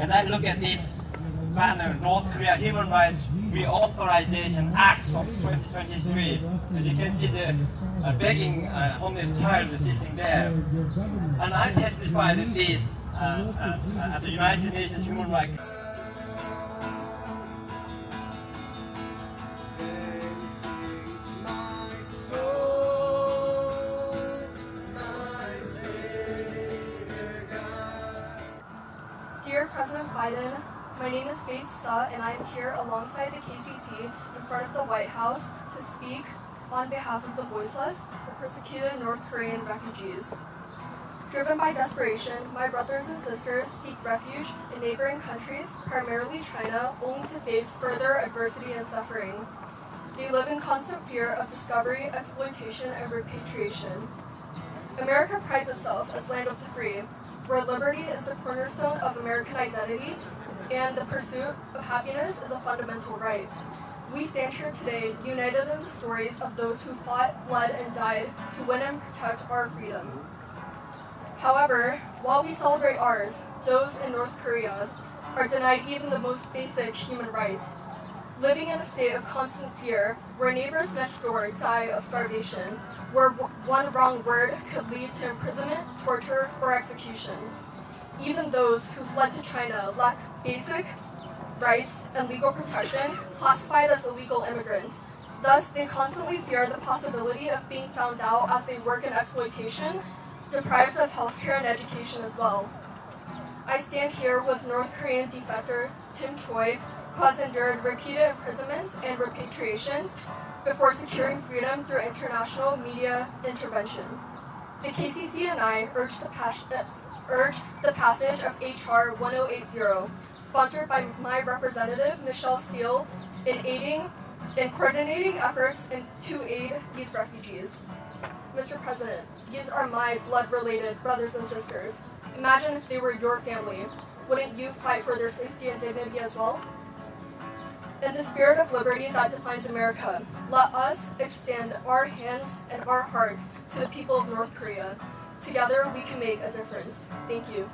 As I look at this banner, North Korea Human Rights Reauthorization Act of 2023, as you can see the begging homeless child sitting there. And I testified in this at the United Nations Human Rights. Dear President Biden, my name is Faith Suh, and I am here alongside the KCC in front of the White House to speak on behalf of the Voiceless, the persecuted North Korean refugees. Driven by desperation, my brothers and sisters seek refuge in neighboring countries, primarily China, only to face further adversity and suffering. They live in constant fear of discovery, exploitation, and repatriation. America prides itself as land of the free, where liberty is the cornerstone of American identity and the pursuit of happiness is a fundamental right. We stand here today united in the stories of those who fought, bled, and died to win and protect our freedom. However, while we celebrate ours, those in North Korea are denied even the most basic human rights, living in a state of constant fear, where neighbors next door die of starvation, where one wrong word could lead to imprisonment, torture, or execution. Even those who fled to China lack basic rights and legal protection, classified as illegal immigrants. Thus, they constantly fear the possibility of being found out as they work in exploitation, deprived of healthcare and education as well. I stand here with North Korean defector Tim Choi, who has endured repeated imprisonments and repatriations before securing freedom through international media intervention. The KCC and I urge the passage of HR 1080, sponsored by my representative, Michelle Steele, in coordinating efforts to aid these refugees. Mr. President, these are my blood-related brothers and sisters. Imagine if they were your family. Wouldn't you fight for their safety and dignity as well? In the spirit of liberty that defines America, let us extend our hands and our hearts to the people of North Korea. Together, we can make a difference. Thank you.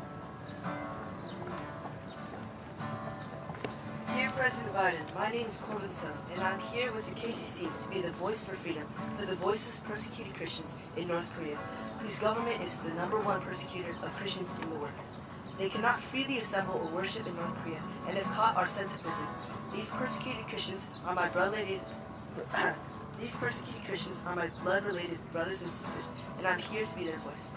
Dear President Biden, my name is Corbin Sohn, and I'm here with the KCC to be the voice for freedom for the voiceless persecuted Christians in North Korea, whose government is the #1 persecutor of Christians in the world. They cannot freely assemble or worship in North Korea, and if caught, are sent to prison. These persecuted Christians are my blood-related brothers and sisters, and I'm here to be their voice.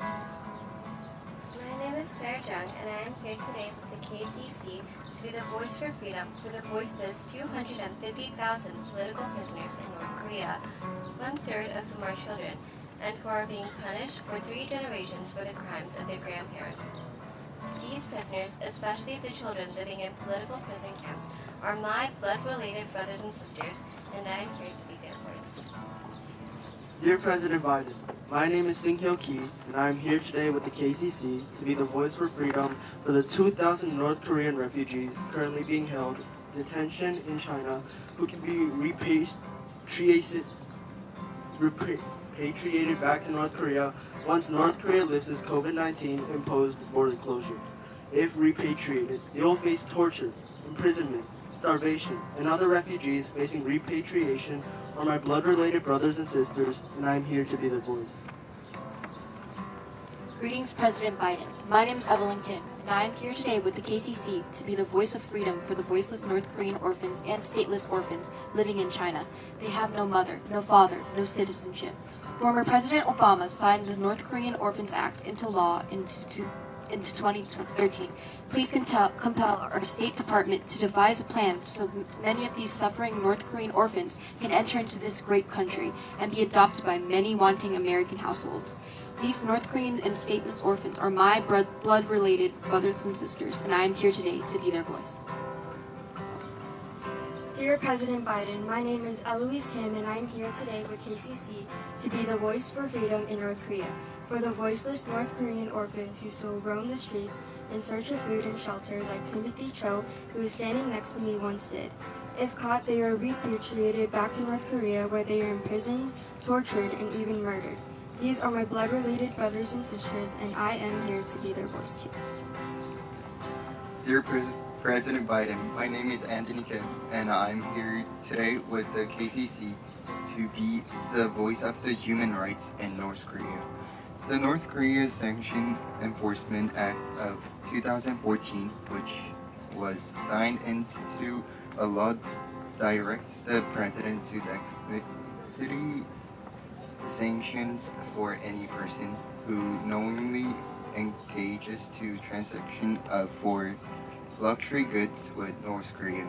My name is Claire Jung, and I am here today with the KCC to be the voice for freedom for the voiceless 250,000 political prisoners in North Korea, 1/3 of whom are children, and who are being punished for 3 generations for the crimes of their grandparents. These prisoners, especially the children living in political prison camps, are my blood-related brothers and sisters, and I am here to be their voice. Dear President Biden, my name is Seunghyo, and I am here today with the KCC to be the voice for freedom for the 2,000 North Korean refugees currently being held in detention in China who can be repatriated back to North Korea once North Korea lifts its COVID-19 imposed border closure. If repatriated, they will face torture, imprisonment, starvation, and other refugees facing repatriation are my blood-related brothers and sisters, and I am here to be their voice. Greetings, President Biden. My name is Evelyn, and I am here today with the KCC to be the voice of freedom for the voiceless North Korean orphans and stateless orphans living in China. They have no mother, no father, no citizenship. Former President Obama signed the North Korean Orphans Act into law in 2013. Please compel our State Department to devise a plan so many of these suffering North Korean orphans can enter into this great country and be adopted by many wanting American households. These North Korean and stateless orphans are my blood-related brothers and sisters, and I am here today to be their voice. Dear President Biden, my name is Eloise Kim, and I am here today with KCC to be the voice for freedom in North Korea, for the voiceless North Korean orphans who still roam the streets in search of food and shelter, like Timothy Cho, who is standing next to me, once did. If caught, they are repatriated back to North Korea, where they are imprisoned, tortured, and even murdered. These are my blood-related brothers and sisters, and I am here to be their voice too. Dear President Biden, my name is Anthony Kim, and I'm here today with the KCC to be the voice of the human rights in North Korea. The North Korea Sanction Enforcement Act of 2014, which was signed into a law, directs the president to execute sanctions for any person who knowingly engages to transaction for luxury goods with North Korea.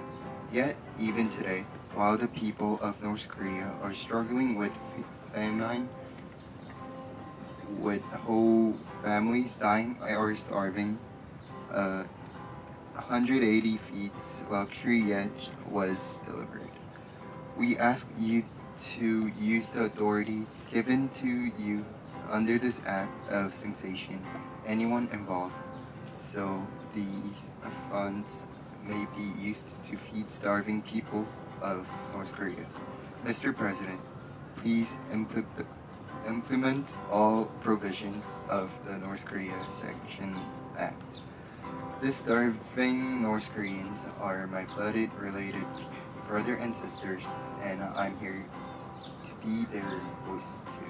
Yet, even today, while the people of North Korea are struggling with famine, with whole families dying or starving, 180 feet luxury yacht was delivered. We ask you to use the authority given to you under this act of sanction anyone involved, so these funds may be used to feed starving people of North Korea. Mr. President, please implement all provision of the North Korea Sanction Act. The starving North Koreans are my blooded related brother and sisters, and I'm here to be their voice too.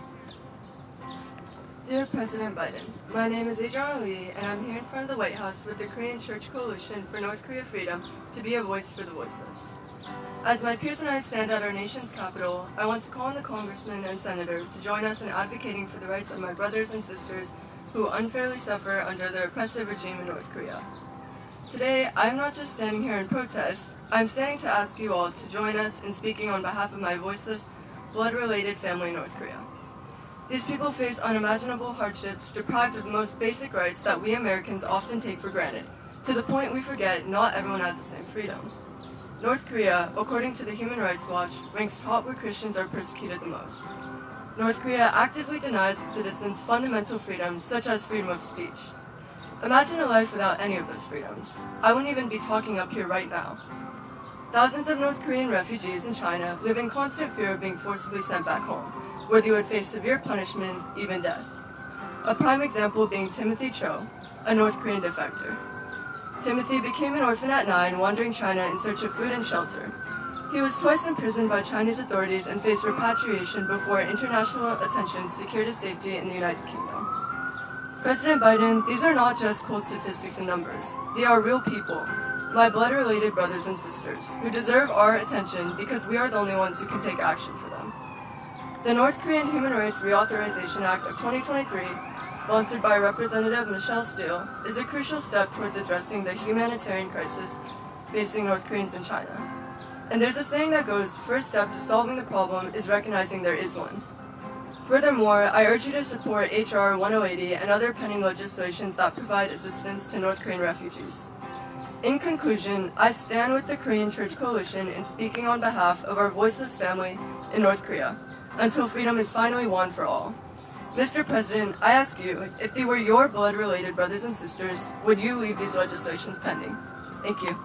Dear President Biden, my name is Adriana Lee, and I'm here in front of the White House with the Korean Church Coalition for North Korea Freedom to be a voice for the voiceless. As my peers and I stand at our nation's capital, I want to call on the congressman and senator to join us in advocating for the rights of my brothers and sisters who unfairly suffer under the oppressive regime in North Korea. Today, I'm not just standing here in protest, I'm standing to ask you all to join us in speaking on behalf of my voiceless, blood-related family in North Korea. These people face unimaginable hardships, deprived of the most basic rights that we Americans often take for granted, to the point we forget not everyone has the same freedom. North Korea, according to the Human Rights Watch, ranks top where Christians are persecuted the most. North Korea actively denies its citizens fundamental freedoms such as freedom of speech. Imagine a life without any of those freedoms. I wouldn't even be talking up here right now. Thousands of North Korean refugees in China live in constant fear of being forcibly sent back home, where they would face severe punishment, even death. A prime example being Timothy Cho, a North Korean defector. Timothy became an orphan at 9, wandering China in search of food and shelter. He was twice imprisoned by Chinese authorities and faced repatriation before international attention secured his safety in the United Kingdom. President Biden, these are not just cold statistics and numbers. They are real people, my blood-related brothers and sisters, who deserve our attention because we are the only ones who can take action for them. The North Korean Human Rights Reauthorization Act of 2023, sponsored by Representative Michelle Steele, is a crucial step towards addressing the humanitarian crisis facing North Koreans in China. And there's a saying that goes, the first step to solving the problem is recognizing there is one. Furthermore, I urge you to support HR 1080 and other pending legislations that provide assistance to North Korean refugees. In conclusion, I stand with the Korean Church Coalition in speaking on behalf of our voiceless family in North Korea, until freedom is finally won for all. Mr. President, I ask you, if they were your blood-related brothers and sisters, would you leave these legislations pending? Thank you.